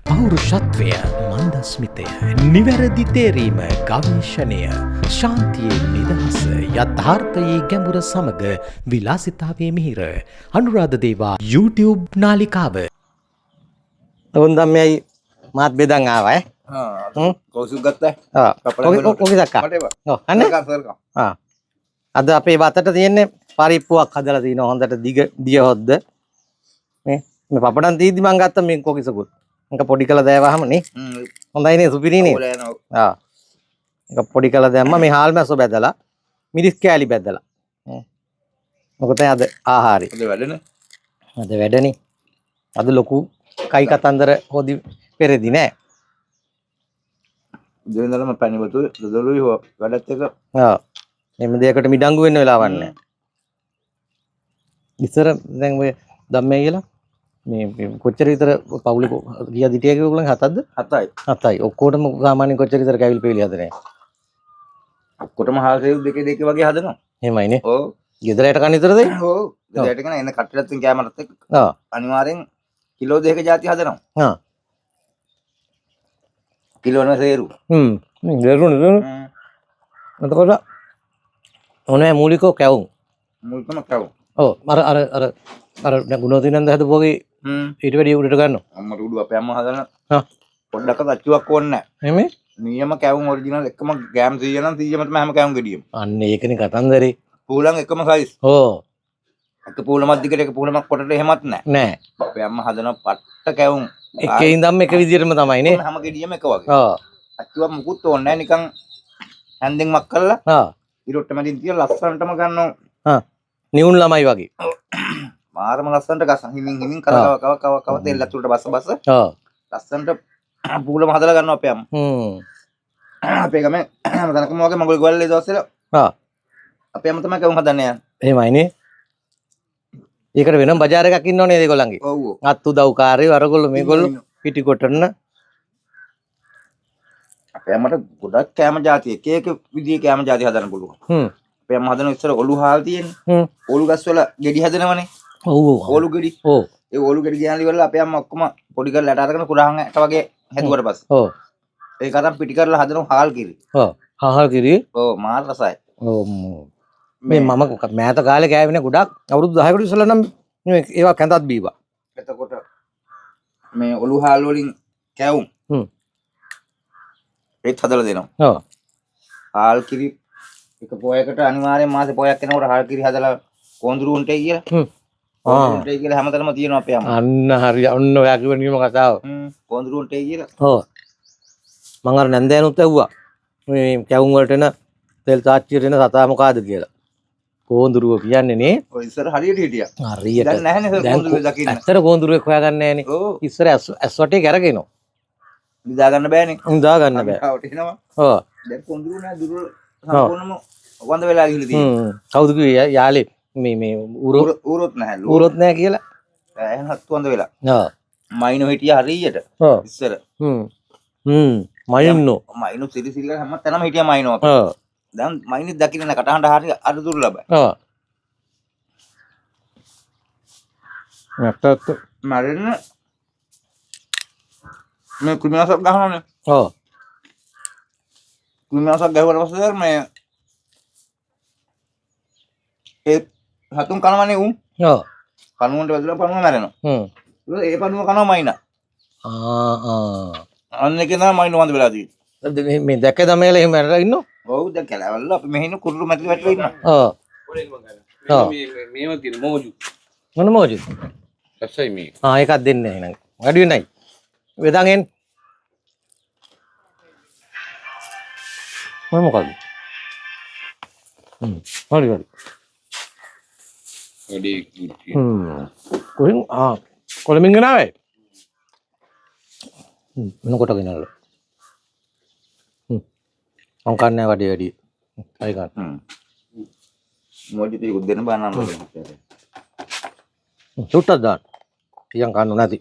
පෞරුෂත්වය මන්දස්මිතය නිවැරදි තේරීම ගවේෂණය ශාන්තියේ නිදහස යථාර්ථයේ ගැඹුර සමග විලාසිතාවේ මිහිර අනුරාධ දේවා YouTube නාලිකාව උන් ධම්මයි මාත් බෙදන් ආවා කෞසුක් ගත්තා. ඔකේ දක්කා. ඔව් අනේ. අද අපේ වතට තියෙන්නේ පරිප්පුවක් හදලා තිනවා හොඳට දිය හොද්ද. මේ පපඩම් තීද්දි මං ගත්ත මේ කොකිසකුත්. එක පොඩි කළ දෑවහම නේ. හොඳයි නේ සුපිරිනේ. එක පොඩි කළ දැම්ම මේ හාල් මැස්සෝ බැදලා මිරිස් කෑලි බැදලා. මොකද අද ආහාරي. අද වැඩනේ. අද වැඩනේ. අද ලොකු කයි කතන්දර හොදි පෙරදි නෑ. දෙවෙනිදරම පැණිවතු දොළුයි වැඩත් එක. ඔව්. එමෙ දෙයකට මිඩංගු වෙන්න වෙලාවක් නෑ. ඉස්සර දැන් ඔය ධම්මේ කියලා මේ කොච්චර විතර පවුලේ ගියා දිටියක ඔයගොල්ලන් හතක්ද? හතයි. හතයි. ඔක්කොටම සාමාන්‍යයෙන් කොච්චර විතර කැවිලි පෙවිලි හදන්නේ? ඔක්කොටම හාල් සේව් දෙකේ වගේ හදනවා. එහෙමයිනේ. ඔව්. ගෙදරට කන්න විතරද? ඔව්. ගෙදරට කන එන කට්ටලත් කෑමටත් එක්ක. ඔව්. අනිවාර්යෙන් කිලෝ දෙකක જાති හදනවා. හා. කිලෝ න සේරු. දෙරුනේ. එතකොට ඕනේ මූලිකව කැවුම්. මුල්කම කව. ඔව්. අර ගුණෝදිනන්ද හදපුවගේ ඊට වැඩි උඩට ගන්නවා. අම්මට උඩු අපේ අම්මා හදන. හා. පොඩ්ඩක් අච්චුවක් ඕනේ නැහැ. එමේ? නියම කැවුම් ඔරිජිනල් එකම ගෑම් 100 නම් 100ම තමයි හැම කැවුම් ගෙඩියම. අන්න ඒකනේ කතන්දරේ. පූලම් එකම සයිස්. ඕ. එක පූලමක් දිගට එක පූලමක් කොටට එහෙමත් නැහැ. නෑ. අපේ අම්මා හදන පට්ට කැවුම් එකේ ඉඳන්ම එක විදිහටම තමයි නේ. හැම ගෙඩියම එක වගේ. ඔව්. අච්චුවක් මුකුත් ඕනේ නැහැ නිකන් හැන්දෙන් මක් කරලා ආ. ඉරොට්ට මැදින් තියලා ලස්සනටම ගන්නවා. ආ. නියුන් ළමයි වගේ. මාරම ලස්සනට ගස හිමින් කව තෙල් ඇතුළට බස්ස ඔව්. ලස්සනට පූලම හදලා ගන්නවා අපේ අම්මා. අපේ ගමේ හැම තැනකම වගේ මගුල් ගවල්ලේ දවස්වල ආ. අපේ අම්මා තමයි කවුම් හදන්නේ යන්නේ. එහෙමයිනේ. ඒකට වෙනම බජාර් එකක් ඉන්නෝනේ ඒගොල්ලන්ගේ. ඔව්. අත් උදව්කාරයෝ අරගොල්ලෝ මේගොල්ලෝ පිටිකොටන. අපේ අම්මට ගොඩක් කෑම જાති එක එක විදිහේ කෑම જાති හදන්න පුළුවන්. අපේ අම්මා හදන ඉස්සර ඔලු හාල් තියෙන්නේ. ඔලු ගස් වල ගෙඩි හදනවනේ. ඔව්. ඔලු ගෙඩි. ඔව්. ඒ ඔලු ගෙඩි ගෑනලි වල අපේ අම්මා ඔක්කොම පොඩි කරලා ඇට අරගෙන කුරහන් ඇට වගේ හැදුවට පස්සේ. ඔව්. ඒක අරන් පිටි කරලා හදන හාල් කිරි. ඔව්. හාල් කිරි. ඔව් මාර රසයි. ඔව්. මේ මම මෑත කාලේ කෑවේ නේ ගොඩක්. අවුරුදු 10කට ඉස්සෙල්ලා නම් ඒවා කැඳත් බීවා. එතකොට මේ ඔලු හාල් වලින් කැවුම්. ඒත් හදලා දෙනවා. ඔව්. හාල් කිරි එක පොයකට අනිවාර්යෙන් මාසේ පොයක් යනකොට හාල් කිරි හදලා කොඳුරු උන්ටේ කියලා. කොඳුරු කියලා හැමතැනම තියෙනවා අපේ අම්මා. අන්න හරි. ඔන්න ඔයා කිව්ව නියම කතාව. කොඳුරු උන්ටේ කියලා. ඔව්. මං අර නැන්දෑනුත් ඇහුවා. මේ කැවුම් වලට එන තෙල් තාච්චියට එන සතා මොකාද කියලා. කොඳුරුව කියන්නේ නේ. ඔය ඉස්සර හරියට හිටියා. හරියට. දැන් නැහැනේ කොඳුරුව දකින්න. ඇත්තට කොඳුරුවෙක් හොයාගන්නේ නැහනේ. ඔව්. ඉස්සර ඇස් වටේ කරගෙනවා. නිදා ගන්න බෑනේ. නිදා ගන්න බෑ. ආවට එනවා. ඔව්. දැන් කොඳුරු නෑ දුර සම්පූර්ණම වඳ වෙලා ගිහලා තියෙනවා. කවුද කිව්වේ යාලේ මේ ඌරොත් නැහැ. ඌරොත් නැහැ කියලා. එහෙනම් හත් වඳ වෙලා. ඔව්. මයින්ෝ හිටියා හරියට. ඔව්. ඉස්සර. මයින්නෝ. මයින්ෝ සිරිසිල්ල හැම තැනම හිටියා මයින්ෝ. ඔව්. දැන් මයින්ෙත් දකින්න නැහැ කටහඬ හරිය අර දුර්ලභයි. ඔව්. නැත්තත් මරන්න මේ කුමිනාසක් ගහනවානේ. ඔව්. කුමිනාසක් ගහුවට පස්සේ මේ ඒ හතුන් කනවනේ උන්. ඔව්. කනුවන්ට වැදුනම පණුව මැරෙනවා. ඒ පණුව කනවා මයිනා. අන්න ඒක තමයි මයින් වඳ වෙලා තියෙන්නේ. මේ දැක දමේල එහෙම ඇරලා ඉන්නෝ. ඔව් දැන් කැලවල අපි මෙහෙ ඉන්න කුරුළු මැටි වැටලා ඉන්නවා. ඔව්. මේව තියෙන මෝජු මොන මොජු? රසයි මේ. එකක් දෙන්න එහෙනම්. වැඩි වෙනයි. වෙදන් එන්න. මොකද? හරි හරි. වැඩි කුටි. කොහෙන් කොළඹින් ගෙනාවේ? මොන කොට ගෙනාවල? මං කන්නේ වැඩි. හරි ගන්න. මොකද ඒක දෙන්න බානන්න ඕනේ. චුට්ටක් දාන්න. ටිකක් කන්න නැති.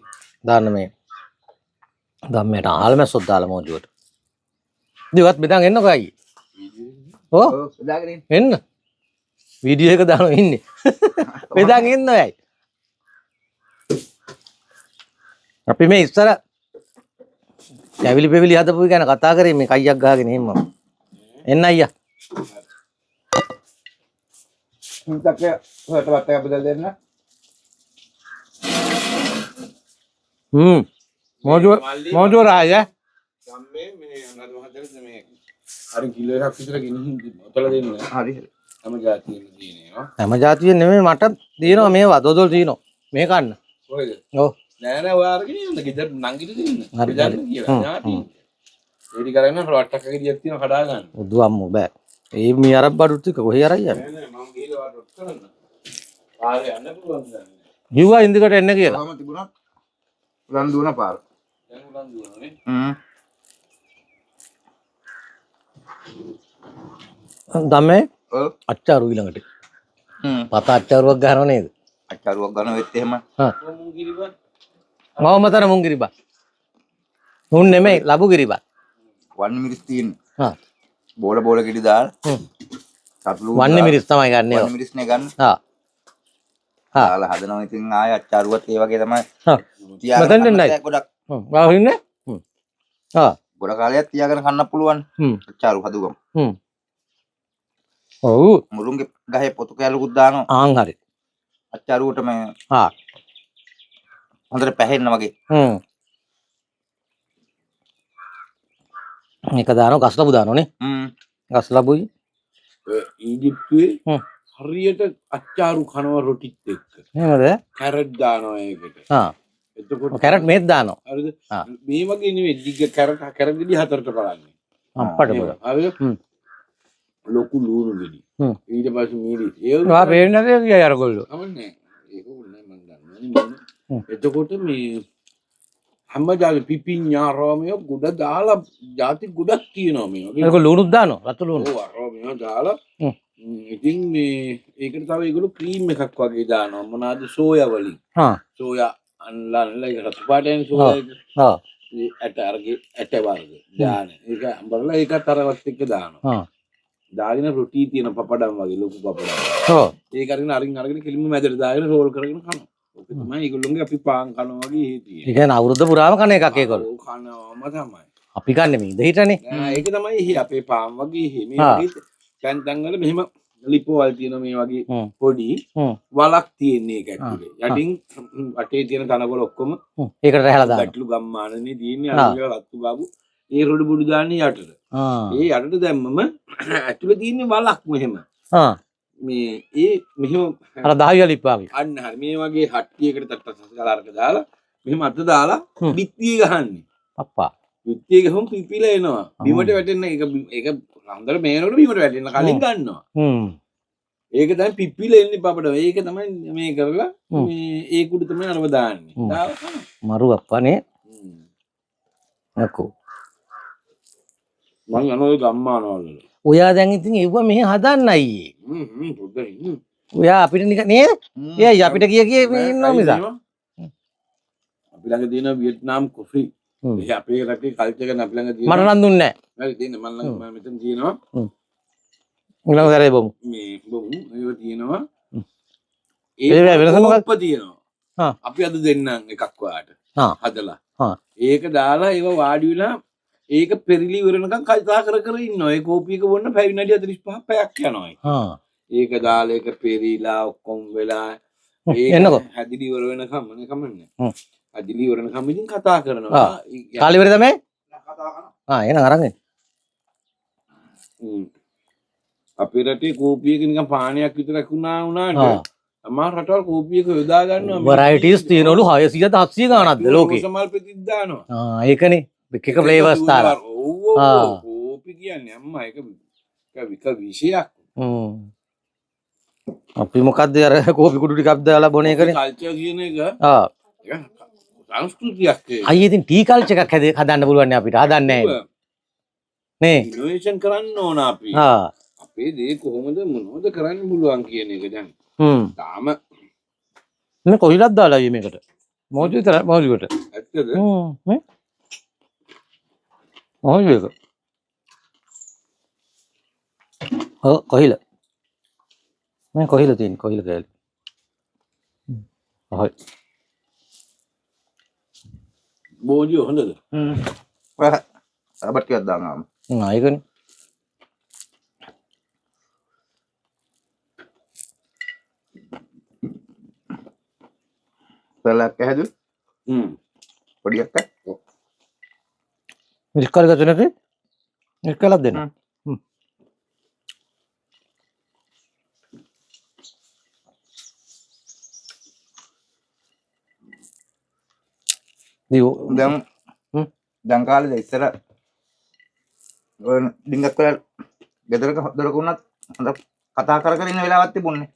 දාන්න මේ. ධම්මයට ආල්මැස්සොත් දාලා මොජුවට. දිවත් බෙදන් එන්නකෝ අයියේ. ඔව්. දාගෙන එන්න. වීඩියෝ එක දානවා ඉන්නේ. බෙදන් එන්න ඔයයි. අපි මේ ඉස්සර කැවිලි පෙවිලි හදපු ගැන කතා කරේ මේ කයියක් ගහගෙන එහෙම. එන්න අයියා. හිතක් හොට වත් එක බෙදලා දෙන්න. මොජෝ රාජ. ගම්මේ මේ අනද මහත්තයා මේ අර කිලෝ එකක් විතර ගෙනින් ඔතල දෙන්න. හරි. හැම જાතියෙම දිනේවා. හැම જાතියෙන් නෙමෙයි මට දිනනවා මේවා දොදොල් දිනනවා. මේ කන්න. කොහෙද? ඔව්. නෑ නෑ ඔය අරගෙන යන්න ගෙදර නංගිට දෙන්න. හරි, බෙදන්න හරි. කියලා. ඥාති. ඒටි කරගෙන රොට්ටක් ගෙඩියක් තියෙන කඩා ගන්න. උදු අම්මෝ බෑ. ඒ මේ අරබ් බඩු ටික කොහේ අරයි යන්නේ? නෑ නෑ මම ගිහලා රොට් කරන්න. ආරේ යන්න පුළුවන් දැන්. කිව්වා ඉන්දිකට එන්න කියලා. කොහම තිබුණා? උලන් දුවන පාර. දැන් උලන් දුවනනේ. දමේ ඔව්. අච්චාරු ඊළඟට. පත අච්චාරුවක් ගන්නව නේද? අච්චාරුවක් ගන්න වෙත් එහෙම. හා. කොමුන් කිරිබා. මම මතන මුන් ගිරිබා. මුන් නෙමෙයි ලබු ගිරිබා. වන්න මිරිස් තියෙන. හා. බෝල ගෙඩි දාලා. සතුළු වන්නේ මිරිස් තමයි ගන්නෙ. වන්න මිරිස්නේ ගන්න. හා. හා. දාලා හදනවා ඉතින් ආය අච්චාරුවත් ඒ වගේ තමයි. හා. මෙතෙන් දෙන්නයි. ගොඩක් වා හින්නේ? හා. ගොඩ කාලයක් තියාගෙන කන්න පුළුවන්. අච්චාරු හදුගම. ඔව්. මුරුන්ගේ ගහේ පොතු කැලකුත් දානවා. ආන් හරි. අච්චාරුවට මේ හා. හොඳට පැහෙන්න වගේ. එක දානවා ගස් ලබු දානෝනේ. ගස් ලබුයි. ඊජිප්තුවේ හරියට අච්චාරු කනවා රොටිත් එක්ක. එහෙමද? කැරට් දානවා ඒකට. හා. එතකොට කැරට් මේත් දානවා. හරිද? මේ වගේ නෙවෙයි දිග කැරට් ගෙඩි හතරට බලන්නේ. අප්පට බල. හරිද? ලොකු ලුණු ගෙඩි. ඊට පස්සේ මිරිස්. ඒක ඔයා පේන්නේ නැද කිය අරගොල්ලෝ. අමන්නේ. ඒක උන්නේ මන් දන්නේ. එතකොට මේ හැම ජාති පිපිඤ්ඤා රෝමියෝ ගුඩ දාලා ಜಾති ගුඩක් තියෙනවා මේ වගේ. ඒක ලුණුත් දානවා රතු ලුණු. ඔව් රෝමියෝ දාලා ඉතින් මේ ඒකට තව ඒගොල්ලෝ ක්‍රීම් එකක් වගේ දානවා මොනවාද සෝයා වලින්. හා. සෝයා අන්ලන්ලා ඒක රතු පාටෙන් සෝයා එක. හා. ඇට අරගේ ඇට වර්ග දාන. ඒක අම්බරලා ඒකත් අරවත් එක්ක දානවා. හා. දාගෙන රොටි තියෙන පපඩම් වගේ ලොකු පපඩම්. ඔව්. ඒක අරගෙන කෙලින්ම මැදට දාගෙන රෝල් කරගෙන කනවා. ඔක තමයි ඒගොල්ලෝගේ අපි පාන් කනවා වගේ හේතිය. ඒ කියන්නේ අවුරුද්ද පුරාම කන එකක් ඒගොල්ලෝ. ඔව් කනවාම තමයි. අපි කන්නේ මේ දෙහිටනේ. ඒක තමයි එහි අපේ පාන් වගේ මේ වගේ තැන් වල මෙහෙම ලිපෝවල් තියෙන මේ වගේ පොඩි වලක් තියෙන එක ඇතුලේ. යටින් අටේ තියෙන කනකොල ඔක්කොම ඒකට රැහැලා දානවා. ගැටලු ගම්මානනේ තියෙන්නේ අර රත්තු ගාපු ඒ රොඩු බුඩු දාන්නේ යටට. ඒ යටට දැම්මම ඇතුලේ තියෙන්නේ වලක් මෙහෙම. මේ ඒ මෙහෙම අර 10 ලිප්පාගේ. අන්න හරි මේ වගේ හට්ටියකට තට්ටස් ගාලාරක දාලා මෙහෙම අත දාලා පිටිය ගහන්නේ. අප්පා. පිටිය ගහම පිපිලා එනවා. බිමට වැටෙන්න ඒක හොඳට මේනකොට බිමට වැටෙන්න කලින් ගන්නවා. ඒක තමයි පිපිලා එන්නේ පපඩ. ඒක තමයි මේ කරලා මේ ඒ කුඩු තමයි අරව දාන්නේ. දාලා කනවා. මරු අප්පානේ. අකෝ. මං යනවා ගම්මානවල. ඔයා දැන් ඉතින් ඒව මෙහෙ හදන්න අයියේ. පොඩ්ඩක් ඉන්න. ඔයා අපිට නිකන් නේද? එයි අපිට කිය මේ ඉන්නවා මිසක්. අපි ළඟ තියෙන වියට්නාම් කොෆි. ඒ අපේ රටේ කල්චර් එක අපි ළඟ තියෙන. මට නම් දුන්නේ නැහැ. හරි තියෙන මම ළඟ මෙතන තියෙනවා. ඊළඟ සැරේ බොමු. මේ බොමු ඒව තියෙනවා. ඒ වෙනස මොකක්ද? තියෙනවා. අපි අද දෙන්නම් එකක් ඔයාට. හදලා. ඒක දාලා ඒව වාඩි වෙලා ඒක පෙරිලි ඉවරනකම් කතා කර ඉන්නවා. ඒ කෝපි එක බොන්න පැය විනාඩි 45ක් පැයක් යනවා. ඒක දාලා ඒක පෙරිලා ඔක්කොම වෙලා ඒක හැදිලි ඉවර වෙනකම් නේ කමන්නේ. හැදිලි ඉවර වෙනකම් ඉතින් කතා කරනවා. කාලේ ඉවර තමයි? කතා කරනවා. එහෙනම් අරන් එන්න. අපේ රටේ කෝපි එක නිකන් පානයක් විතරක් වුණාට අමාර රටවල් කෝපි එක යොදා ගන්නවා. varieties තියෙනවලු 600 700 ගානක්ද ලෝකේ. සමල් ප්‍රතිත් දානවා. ඒකනේ. එක එක ෆ්ලේවර්ස් තාලා. කෝපි කියන්නේ අම්මා ඒක විශේෂයක්. අපි මොකද්ද අර කෝපි කුඩු ටිකක් දාලා බොන එකනේ. කල්චර් කියන එක සංස්කෘතියක් ඒක. අයියේ ඉතින් ටී කල්චර් එකක් හදන්න පුළුවන් නේ අපිට. හදන්නේ නැහැ. නේ. ඉනෝවේෂන් කරන්න ඕන අපි. අපේ දේ කොහොමද මොනවද කරන්න පුළුවන් කියන එක දැන්. තාම මේ කොහිලක් දාලා අයියේ මේකට. මොජු විතර මොජුකට. ඇත්තද? නේ. මොජු එක. කොහිල. මේ කොහිල තියෙන කොහිල කෑලි. හොයි. බෝජිය හොඳද? රබට් ටිකක් දානවා. ඒකනේ. සලක් ඇහැදුවේ. පොඩියක් ඈ. මිල්ක් කරලා ගත්තේ නැති? මිල්ක් කරලා දෙන්න. දැන් කාලේ ඉස්සර ඔය ඩිංගක් වල ගෙදරක දොරක උනත් හොඳ කතා කර කර ඉන්න වෙලාවක් තිබුණේ.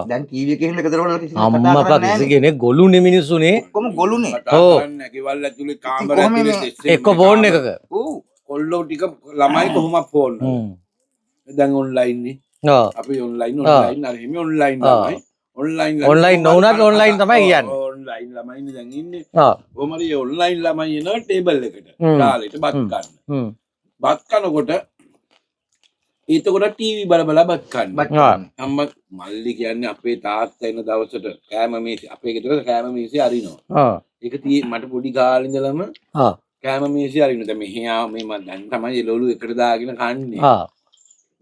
දැන් ටීවී එකේ හින්දා ගෙදර වල කිසි කතා කරන්නේ නැහැ. කෙනෙක් ගොළුනේ මිනිස්සුනේ. කොහොම ගොළුනේ. කතා කරන්නේ කිවල් ඇතුලේ කාමරය ඇතුලේ එක්ක ෆෝන් එකක. ඔව්. කොල්ලෝ ටික ළමයි කොහොමද ෆෝන් දැන් ඔන්ලයින් නේ. අපි ඔන්ලයින් අර එහෙම ඔන්ලයින් ළමයි. ඔන්ලයින් නොවුනත් ඔන්ලයින් තමයි කියන්නේ. ඔන්ලයින් ළමයිනේ දැන් ඉන්නේ. කොහොම හරි ඔන්ලයින් ළමයි එනවා ටේබල් එකට. ශාලෙට බත් ගන්න. බත් කනකොට ඒතකොට ටීවී බල බල බත් කන්න. අම්මා මල්ලි කියන්නේ අපේ තාත්තා එන දවසට කෑම මේසෙ අපේ ගෙදර කෑම මේසෙ අරිනවා. ඒක මට පොඩි කාලේ ඉඳලම කෑම මේසෙ අරිනවා. දැන් මෙහා මේ මම දැන් තමයි එළවලු එකට දාගෙන කන්නේ.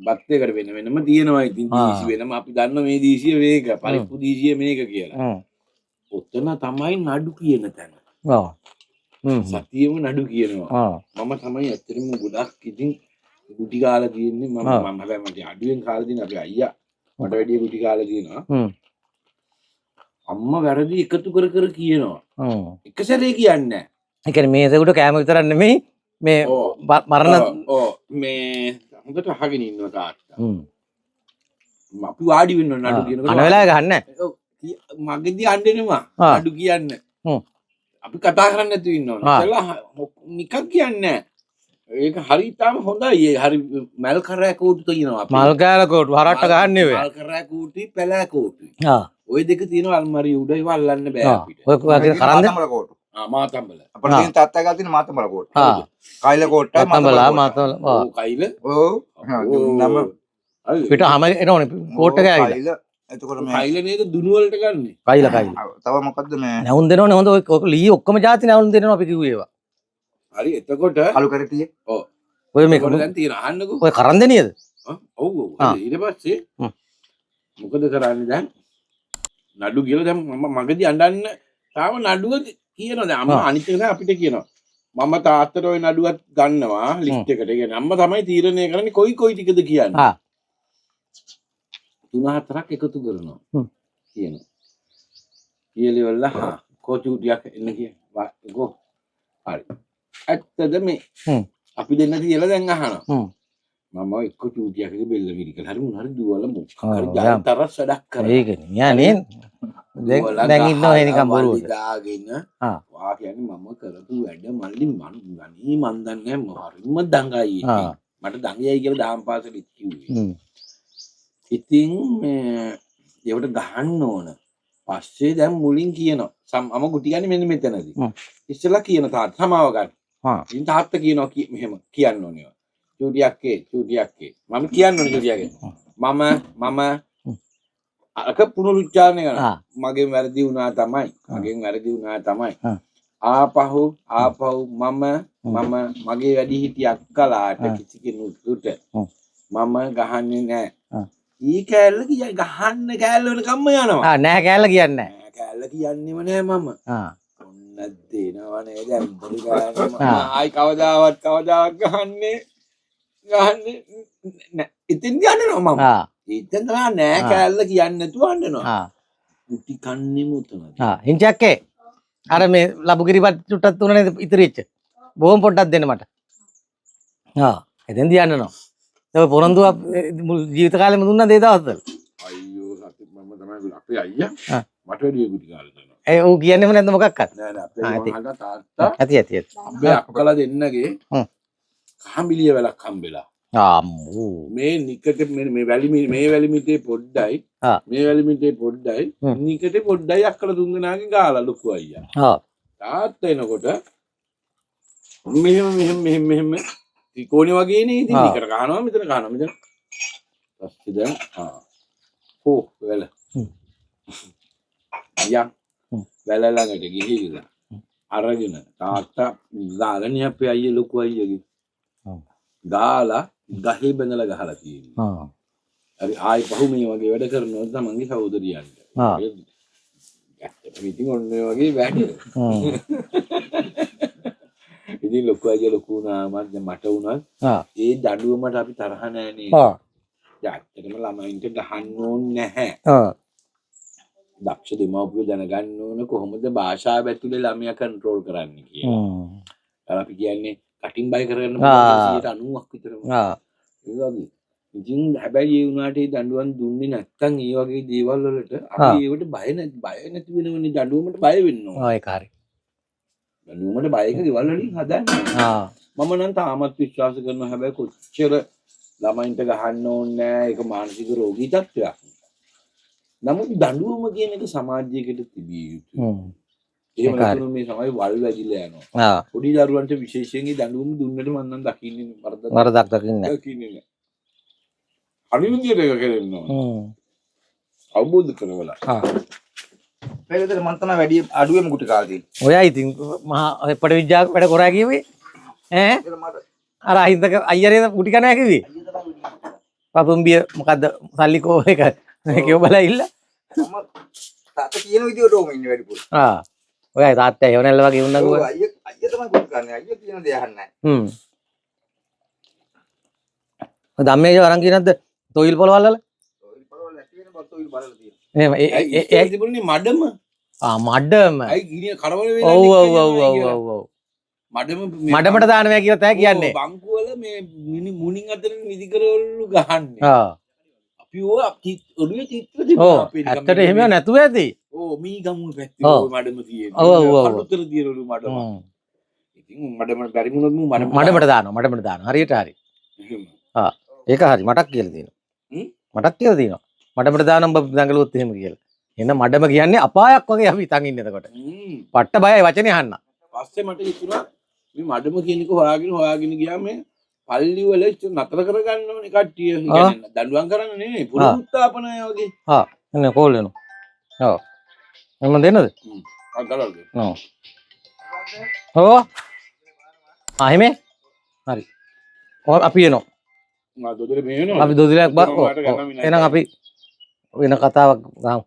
බත් එකට වෙන වෙනම තියෙනවා. ඉතින් දීසි වෙනම අපි දන්න මේ දීසිය මේක පරිප්පු දීසිය මේක කියලා. ඔතන තමයි නඩු කියන තැන. සතියෙම නඩු කියනවා. මම තමයි ඇත්තටම ගොඩක් ඉතින් ගුටි කාලා තියෙන්නේ මම හැබැයි මට අඩුවෙන් කාලා තියෙන අපේ අයියා මට වැඩිය ගුටි කාලා තියෙනවා. අම්මා වැරදි එකතු කර කර කියනවා. එක සැරේ කියන්නේ නැහැ. ඒ කියන්නේ මේසෙකුට කෑම විතරක් නෙමෙයි මේ මරණ මේ හොඳට අහගෙන ඉන්නවා තාත්තා. අපි වාඩි වෙන්න නඩු කියනකොට අන වෙලාවෙ ගහන්නේ මගෙන්දී අඬෙනවා නඩු කියන්න. අපි කතා කරන්නේ නැතුව ඉන්නවා. නිකන් කියන්නේ නැහැ. ඒක හරියටම හොඳයි. ඒ හරි මල් කරෑ කෝටු තියෙනවා. මල් කෑල කෝටු හරට්ට ගහන්නේ වේ. මල් කරෑ කෝටුයි පැලෑ කෝටුයි. ওই දෙක තියෙනවා අල්මාරිය උඩ ඒව අල්ලන්න බෑ අපිට. ඔය කරන්නේ කෝටු. මාතම්බල. අපිට තියෙන තාත්තා ගාව තියෙන මාතම්බල කෝටු. කයිල කෝට්ටයි මාතම්බල. ඔව් කයිල. ඔව්. නම පිට හැම එනෝනේ කෝට් එක ඇවිල්ලා. කයිල එතකොට මේ කයිල නේද දුනු වලට ගන්නෙ. කයිල. තව මොකද්ද මේ නැවුම් දෙනෝනේ හොඳ ඔය ලී ඔක්කොම જાති නැවුම් දෙනවා අපි කිව්වේ ඒවා. හරි එතකොට අලු කරටිය. ඔව්. ඔය මේක දැන් තියෙන අහන්නකෝ. ඔය කරන්දෙනියද? ඔව් ඔව්. ඊට පස්සේ මොකද කරන්නේ දැන්? නඩු කියලා දැන් මම මගදී අඬන්න තාම නඩුව කියනවා. දැන් අම්මා අනිත් එක දැන් අපිට කියනවා. මම තාත්තට ওই නඩුවත් ගන්නවා ලිස්ට් එකට. කියන්නේ අම්මා තමයි තීරණය කරන්නේ කොයි ටිකද කියන්නේ. 3-4ක් එකතු කරනවා. කියනවා. කියලා කෝචුටියක් එන්න කියනවා. ගෝ. හරි. ඇත්තද මේ අපි දෙන්න තියලා දැන් අහනවා. මම එක්ක චූටියක් එක බෙල්ල මිරිකල හරි මොන හරි දුවල මොකක් හරි ජාතරස් වැඩක් කරා. ඒකනේ. යානේ දැන් ඉන්නවා නිකන් බොරුවට. දාගෙන වා කියන්නේ මම කරපු වැඩ මල්ලි මන් දන්නේ හරිම දඟයි. මට දඟයයි කියලා දාම් පාසලෙත් කිව්වේ. ඉතින් ඒවට ගහන්න ඕන. පස්සේ දැන් මුලින් කියනවා මම ගුටි ගන්නේ මෙන්න මෙතනදී. ඉස්සෙල්ලා කියන තාත්තා සමාව ගන්න. ඉතින් තාත්තා කියනවා මෙහෙම කියන්න ඕනේ. චූටියක්කේ මම කියන්න ඕනේ චූටියක්කේ. මම අක පුනරුච්චාරණය කරනවා. මගෙන් වැරදි වුණා තමයි. ආපහු මම මගේ වැඩි හිටිය අක්කලාට කිසි කෙනෙකුට මම ගහන්නේ නැහැ. ඊ කෑල්ල කියයි ගහන්න කෑල්ල වෙනකම්ම යනවා. නෑ කෑල්ල කියන්නේ නැහැ. නෑ කෑල්ල කියන්නේම නෑ මම. ඔන්න දෙනවනේ දැන් පොඩි ගානේ ආයි කවදාවත් ගහන්නේ නෑ. ඉතින් යන්නනවා මම. ඉතින් නෑ කෑල්ල කියන්නේ නැතුව අඬනවා. කුටි කන්නේ මුතනද. හිංචක්කේ අර මේ ලබුගිරිපත් චුට්ටක් තුනනේ ඉතිරිච්ච. බොහොම පොඩ්ඩක් දෙන්න මට. එතෙන්දී යන්නනවා. ඒ පොරොන්දුව ජීවිත කාලෙම දුන්නා දේ දවස්වල. අයියෝ සත්‍ය මම තමයි අපේ අයියා මට වැඩි ගුටි කාලා දෙනවා. ඒ ඌ කියන්නේම නැද්ද මොකක්වත්? නෑ අපේ මහා තාත්තා ඇති. අපේ අක්කලා දෙන්නගේ කහඹිලිය වැලක් හම්බෙලා. මේ නිකට මේ වැලි මිටේ පොඩ්ඩයි මේ වැලි මිටේ පොඩ්ඩයි නිකටේ පොඩ්ඩයි අක්කලා තුන් දෙනාගේ ගාලා ලොකු අයියා. තාත්තා එනකොට මෙහෙම ත්‍රිකෝණේ වගේනේ ඉතින් නිකට ගහනවා මෙතන පස්සේ දැන් වැල වැල ළඟට ගිහිල්ලා අරගෙන තාත්තා ගාලනේ අපේ අයියේ ලොකු අයියගේ. ඔව්. ගාලා ගහේ බඳලා ගහලා තියෙනවා. හරි ආයි පහු මේ වගේ වැඩ කරනවා තමන්ගේ සහෝදරියන්ට. ඉතින් ඔන්න ඔය වගේ වැඩ. ඉතින් ලොකු අයියා ලොකු වුණාම මට උනත් ඒ දඬුවමට අපි තරහ නෑ නේද? ඇත්තටම ළමයින්ට ගහන්න ඕනේ නැහැ. දක්ෂ දෙමව්පියෝ දැනගන්න ඕන කොහොමද භාෂාව ඇතුලේ ළමයා කන්ට්‍රෝල් කරන්නේ කියලා. අපි කියන්නේ කටින් බය කරගෙන 90ක් විතරම. ඒ වගේ. ඉතින් හැබැයි ඒ වුණාට ඒ දඬුවම් දුන්නේ නැත්තම් ඒ වගේ දේවල් වලට අපි ඒවට බය නැති වෙනවනේ දඬුවමට බය වෙන්න ඕන. ඒක හරි. දඬුවමට බයක දේවල් වලින් හදන්නේ. මම නම් තාමත් විශ්වාස කරනවා හැබැයි කොච්චර ළමයින්ට ගහන්න ඕනේ නැහැ ඒක මානසික රෝගී තත්ත්වයක්. නමුත් දඬුවම කියන එක සමාජයකට තිබිය යුතුයි. එහෙම නැත්නම් මේ සමාජය වල් වැදිලා යනවා. පොඩි දරුවන්ට විශේෂයෙන් දඬුවම දුන්නට මම නම් දකින්නේ වරදක් දකින්නේ නැහැ. අනිවිදියට එක කරන්න ඕන. අවබෝධ කරවලා. මේකද මම තමයි වැඩි අඩුවෙම ගුටි කාලා තියෙන්නේ. ඔයා ඉතින් මහා එපට විද්‍යාවක් වැඩ කරා කිව්වේ ඈ අර අහින්දක අයියරේ ගුටි කනවා කිව්වේ පපුම්බිය මොකද්ද සල්ලිකෝ එක කියව බලලා ඉල්ල මම තාත්තා කියන විදියට ඕම ඉන්නේ වැඩිපුර. ඔයයි තාත්තා ඒව නැල්ල වගේ වුණා කිව්වා. අයියා තමයි ගුටි කන්නේ. අයියා කියන දේ අහන්නේ නැහැ. ධම්මේ වරන් කියනද්ද තොইল පොළවල් වල? තොইল පොළවල් ඇති වෙන බත් තොইল බලලා තියෙනවා. එහෙම ඒ තිබුණේ මඩම. මඩම. අයි ගිනිය කරවල වෙලා ඔව් මඩමට දානවා කියලා තෑ කියන්නේ. බංකු වල මේ මුණින් අතර නිදි කරවලු ගහන්නේ. අපි ඔළුවේ චිත්‍ර තිබුණා අපේ නිකන්. ඇත්තට එහෙම නැතුව ඇති. මී ගමුණු පැත්තේ ඔය මඩම තියෙන්නේ. කඩුතර දියරලු මඩම. ඉතින් මඩමට බැරි වුණොත් මඩමට දානවා. හරියට හරි. ඒක හරි මටක් කියලා තියෙනවා. මටක් කියලා තියෙනවා. මඩමට දානම් දඟලුවොත් එහෙම කියලා. එන්න මඩම කියන්නේ අපායක් වගේ අපි තන් ඉන්නේ එතකොට. පට්ට බයයි වචනේ අහන්න. පස්සේ මට හිතුණා මේ මඩම කියන එක හොයාගෙන ගියා මේ පල්ලි වල නතර කරගන්න ඕනේ කට්ටිය. ඒ කියන්නේ දඬුවම් කරන්න නෙමෙයි පුරුත්තාපනය වගේ. එන්න කෝල් වෙනවා. මම දෙන්නද? අගලල්ද. එහෙම හරි. අපි එනවා. දොදල මේ වෙනවා. අපි දොදලක් එහෙනම් අපි වෙන කතාවක් ගමු.